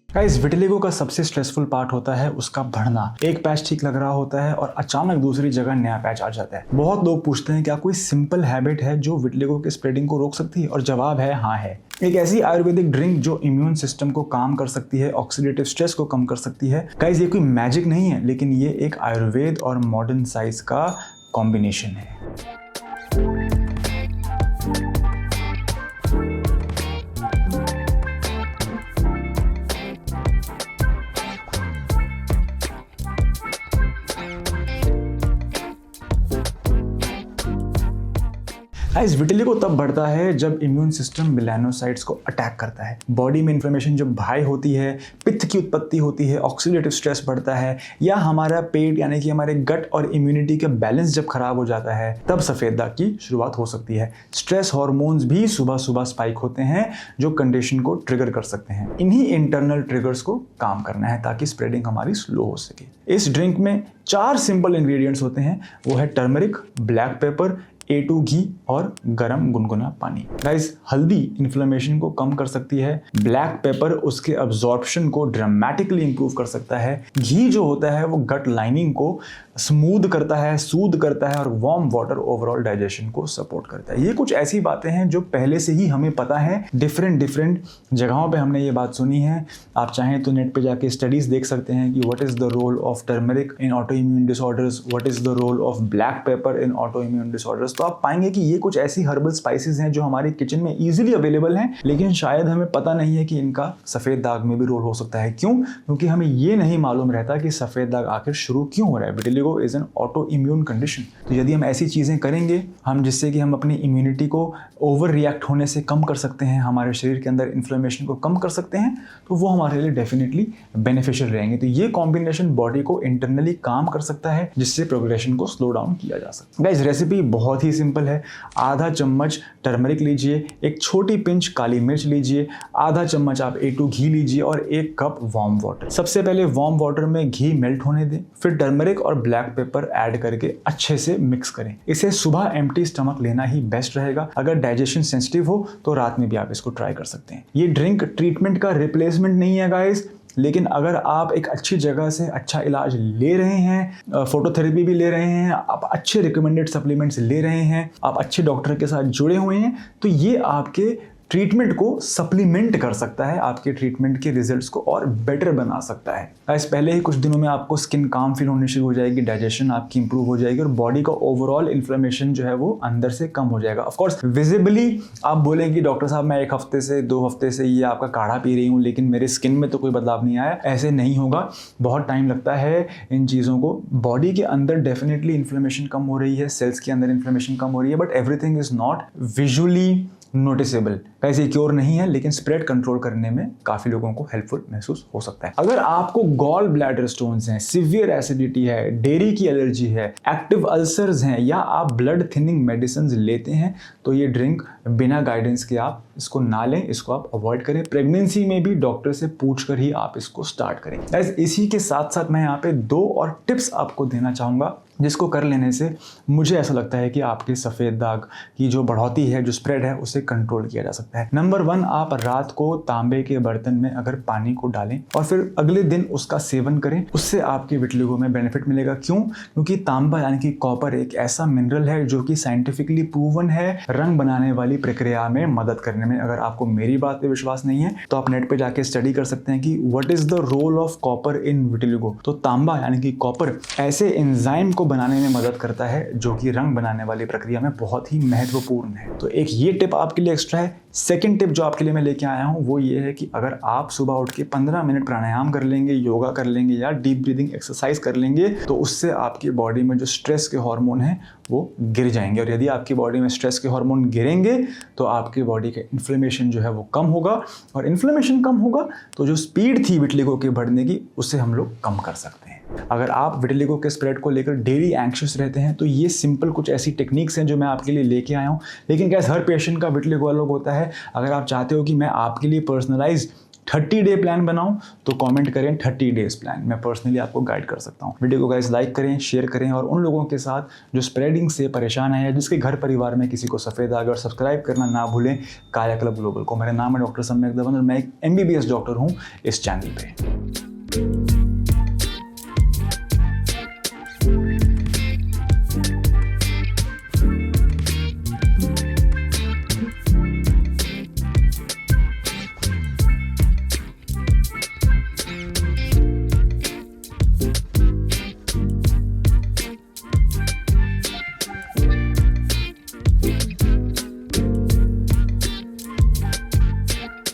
Guys, vitiligo का सबसे stressful part होता है उसका बढ़ना। एक पैच ठीक लग रहा होता है और अचानक दूसरी जगह नया पैच आ जाता है। बहुत लोग पूछते हैं क्या कोई सिंपल हैबिट है जो विटिलिगो के स्प्रेडिंग को रोक सकती है, और जवाब है हाँ है। एक ऐसी आयुर्वेदिक ड्रिंक जो इम्यून सिस्टम को काम कर सकती है, ऑक्सीडेटिव स्ट्रेस को कम कर सकती है। गाइस, ये कोई मैजिक नहीं है, लेकिन ये एक आयुर्वेद और मॉडर्न साइंस का कॉम्बिनेशन है। गाइस, विटिलिगो तब बढ़ता है जब इम्यून सिस्टम मेलानोसाइट्स को अटैक करता है। बॉडी में इन्फ्लेमेशन जब हाई होती है, पित्त की उत्पत्ति होती है, ऑक्सीडेटिव स्ट्रेस बढ़ता है, या हमारा पेट यानी कि हमारे गट और इम्यूनिटी का बैलेंस जब खराब हो जाता है, तब सफेद दाग की शुरुआत हो सकती है। स्ट्रेस हार्मोन्स भी सुबह सुबह स्पाइक होते हैं जो कंडीशन को ट्रिगर कर सकते हैं। इन्हीं इंटरनल ट्रिगर्स को काम करना है ताकि स्प्रेडिंग हमारी स्लो हो सके। इस ड्रिंक में 4 सिंपल इंग्रेडिएंट्स होते हैं, वो है टर्मरिक, ब्लैक पेपर, A2 घी और गरम गुनगुना पानी। गाइस, हल्दी इन्फ्लेमेशन को कम कर सकती है, ब्लैक पेपर उसके अब्जॉर्प्शन को ड्रामेटिकली इंप्रूव कर सकता है, घी जो होता है वो गट लाइनिंग को स्मूथ करता है, सूद करता है, और वार्म वाटर ओवरऑल डाइजेशन को सपोर्ट करता है। ये कुछ ऐसी बातें हैं जो पहले से ही हमें पता है, डिफरेंट जगहों पे हमने ये बात सुनी है। आप चाहें तो नेट पे जाके स्टडीज देख सकते हैं कि what is the role of turmeric in auto immune disorders, what is the role of black pepper in auto immune disorders. तो आप पाएंगे कि ये कुछ ऐसी हर्बल स्पाइसेस हैं जो हमारे किचन में इजीली अवेलेबल हैं, लेकिन शायद हमें पता नहीं है कि इनका सफेद दाग में भी रोल हो सकता है। क्यों? क्योंकि हमें ये नहीं मालूम रहता कि सफेद दाग आखिर शुरू क्यों हो रहा है। Vitiligo is an auto immune condition. तो यदि हम ऐसी चीजें करेंगे जिससे कि हम अपनी इम्यूनिटी को ओवर रिएक्ट होने से कम कर सकते हैं, हमारे शरीर के अंदर इन्फ्लेमेशन को कम कर सकते हैं, तो वो हमारे लिए डेफिनेटली बेनिफिशियल रहेंगे। तो ये कॉम्बिनेशन बॉडी को इंटरनली काम कर सकता है, जिससे प्रोग्रेशन को स्लो डाउन किया जा सकता है। गाइस, रेसिपी बहुत ही सिंपल है। आधा चम्मच टर्मरिक लीजिए, एक छोटी पिंच काली मिर्च लीजिए, आधा चम्मच आप A2 घी लीजिए और 1 कप वार्म वाटर। सबसे पहले वार्म वाटर में घी मेल्ट होने दें, फिर टर्मरिक और ब्लैक पेपर ऐड करके अच्छे से मिक्स करें। इसे सुबह एम्प्टी स्टमक लेना ही बेस्ट रहेगा। अगर डाइजेशन सेंसिटिव हो तो रात में भी आप इसको ट्राई कर सकते हैं। ये ड्रिंक ट्रीटमेंट का रिप्लेसमेंट नहीं है गाइस, लेकिन अगर आप एक अच्छी जगह से अच्छा इलाज ले रहे हैं, फोटोथेरेपी भी ले रहे हैं, आप अच्छे रिकमेंडेड सप्लीमेंट्स ले रहे हैं, आप अच्छे डॉक्टर के साथ जुड़े हुए हैं, तो ये आपके ट्रीटमेंट को सप्लीमेंट कर सकता है, आपके ट्रीटमेंट के रिजल्ट्स को और बेटर बना सकता है। गाइस, पहले ही कुछ दिनों में आपको स्किन काम फील होनी शुरू हो जाएगी, डाइजेशन आपकी इंप्रूव हो जाएगी और बॉडी का ओवरऑल इन्फ्लेमेशन जो है वो अंदर से कम हो जाएगा। ऑफ कोर्स विजिबली आप बोलेंगे डॉक्टर साहब मैं 1 हफ्ते से 2 हफ्ते से ये आपका काढ़ा पी रही हूँ, लेकिन मेरे स्किन में तो कोई बदलाव नहीं आया। ऐसे नहीं होगा, बहुत टाइम लगता है इन चीज़ों को। बॉडी के अंदर डेफिनेटली इन्फ्लेमेशन कम हो रही है, सेल्स के अंदर इन्फ्लेमेशन कम हो रही है, but everything is not visually noticeable. कैसे क्योर नहीं है, लेकिन स्प्रेड कंट्रोल करने में काफी लोगों को हेल्पफुल महसूस हो सकता है। अगर आपको गॉल ब्लैडर स्टोन्स हैं, सीवियर एसिडिटी है, डेयरी की एलर्जी है, एक्टिव अल्सर्स हैं, या आप ब्लड थिनिंग मेडिसिन लेते हैं, तो ये ड्रिंक बिना गाइडेंस के आप इसको ना लें, इसको आप अवॉइड करें। प्रेगनेंसी में भी डॉक्टर से पूछकर ही आप इसको स्टार्ट करें। गाइस, इसी के साथ साथ मैं यहाँ पे 2 और टिप्स आपको देना चाहूंगा, जिसको कर लेने से मुझे ऐसा लगता है कि आपके सफ़ेद दाग की जो बढ़ोतरी है, जो स्प्रेड है, उसे कंट्रोल किया जा सकता है। नंबर 1, आप रात को तांबे के बर्तन में अगर पानी को डालें और फिर अगले दिन उसका सेवन करें, उससे आपके विटिलिगो में बेनिफिट मिलेगा। क्यों? क्योंकि तांबा यानी कि कॉपर एक ऐसा मिनरल है जो कि साइंटिफिकली प्रूवन है रंग बनाने वाली प्रक्रिया में मदद करने में। अगर आपको मेरी बात पे विश्वास नहीं है तो आप नेट पे जाके स्टडी कर सकते हैं कि what is the role of copper in vitiligo. तो तांबा यानी कि कॉपर ऐसे एंजाइम को बनाने में मदद करता है जो कि रंग बनाने वाली प्रक्रिया में बहुत ही महत्वपूर्ण है। तो एक ये टिप आपके लिए एक्स्ट्रा है। सेकंड टिप जो आपके लिए मैं लेके आया हूं वो ये है कि अगर आप सुबह उठ के 15 मिनट प्राणायाम कर लेंगे, योगा कर लेंगे या डीप ब्रीदिंग एक्सरसाइज कर लेंगे, तो उससे आपकी बॉडी में जो स्ट्रेस के हार्मोन हैं वो गिर जाएंगे। और यदि आपकी बॉडी में स्ट्रेस के हार्मोन गिरेंगे तो आपकी बॉडी का इन्फ्लेमेशन जो है वो कम होगा, और इन्फ्लेमेशन कम होगा तो जो स्पीड थी विटिलिगो के बढ़ने की उसे हम लोग कम कर सकते हैं। अगर आप विटिलिगो के स्प्रेड को लेकर डेली एंक्शियस रहते हैं तो ये सिंपल कुछ ऐसी टेक्निक्स हैं जो मैं आपके लिए लेके आया हूँ। लेकिन क्या हर पेशेंट का विटिलिगो अलग होता है। अगर आप चाहते हो कि मैं आपके लिए पर्सनलाइज्ड 30 डे प्लान बनाऊं तो कमेंट करें 30 डेज प्लान, मैं पर्सनली आपको गाइड कर सकता हूं। वीडियो को गाइस लाइक करें, शेयर करें और उन लोगों के साथ जो स्प्रेडिंग से परेशान है, जिसके घर परिवार में किसी को सफ़ेद आ गया, और सब्सक्राइब करना ना भूलें काया क्लब ग्लोबल को। मेरा नाम है डॉक्टर सम्यक दवन और मैं एक MBBS डॉक्टर हूँ इस चैनल पे।